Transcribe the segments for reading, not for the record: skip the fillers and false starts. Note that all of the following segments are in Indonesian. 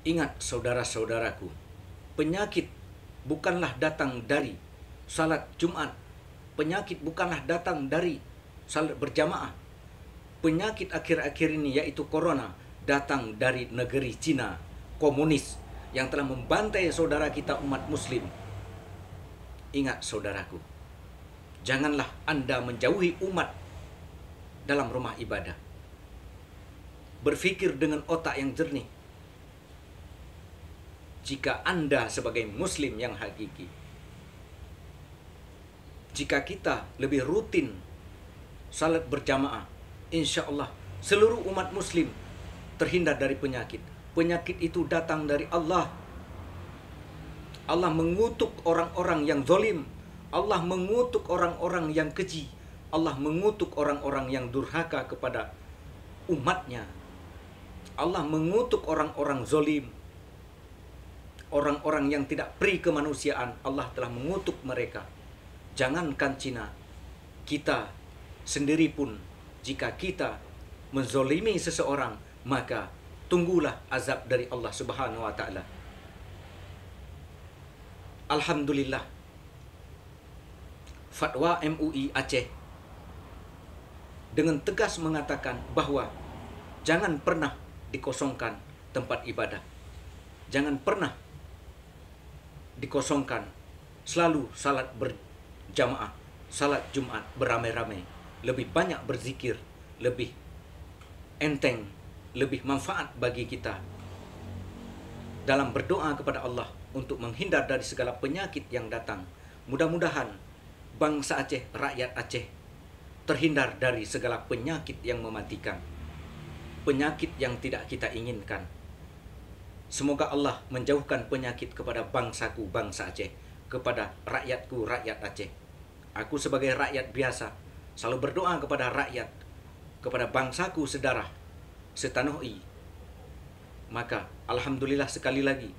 Ingat saudara-saudaraku, penyakit bukanlah datang dari salat Jumat. Penyakit bukanlah datang dari salat berjamaah. Penyakit akhir-akhir ini yaitu corona datang dari negeri Cina komunis yang telah membantai saudara kita umat muslim. Ingat saudaraku, janganlah Anda menjauhi umat dalam rumah ibadah. Berpikir dengan otak yang jernih. Jika Anda sebagai muslim yang hakiki, jika kita lebih rutin salat berjamaah, insya Allah seluruh umat muslim terhindar dari penyakit. Penyakit itu datang dari Allah. Allah mengutuk orang-orang yang zalim. Allah mengutuk orang-orang yang keji. Allah mengutuk orang-orang yang durhaka kepada umatnya. Allah mengutuk orang-orang zalim. Orang-orang yang tidak pri kemanusiaan, Allah telah mengutuk mereka. Jangankan Cina, kita sendiri pun, jika kita menzolimi seseorang, maka tunggulah azab dari Allah Subhanahu wa Ta'ala. Alhamdulillah, fatwa MUI Aceh dengan tegas mengatakan bahwa jangan pernah dikosongkan tempat ibadah. Jangan pernah dikosongkan. Selalu salat berjamaah, salat Jumat beramai-ramai. Lebih banyak berzikir, lebih enteng, lebih manfaat bagi kita dalam berdoa kepada Allah untuk menghindar dari segala penyakit yang datang. Mudah-mudahan bangsa Aceh, rakyat Aceh terhindar dari segala penyakit yang mematikan, penyakit yang tidak kita inginkan. Semoga Allah menjauhkan penyakit kepada bangsaku, bangsa Aceh, kepada rakyatku, rakyat Aceh. Aku sebagai rakyat biasa selalu berdoa kepada rakyat, kepada bangsaku sedarah, setanoi. Maka alhamdulillah sekali lagi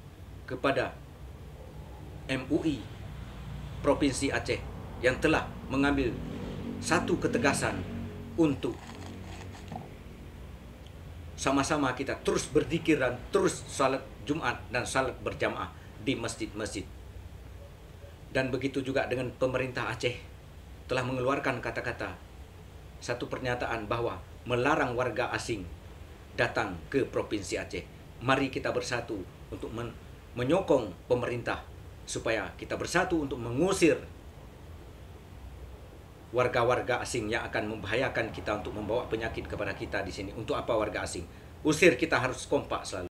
kepada MUI Provinsi Aceh yang telah mengambil satu ketegasan untuk sama-sama kita terus berzikir dan terus salat Jumat dan salat berjamaah di masjid-masjid. Dan begitu juga dengan pemerintah Aceh telah mengeluarkan kata-kata, satu pernyataan bahwa melarang warga asing datang ke Provinsi Aceh. Mari kita bersatu untuk menyokong pemerintah supaya kita bersatu untuk mengusir warga-warga asing yang akan membahayakan kita untuk membawa penyakit kepada kita di sini. Untuk apa warga asing? Usir, kita harus kompak selalu.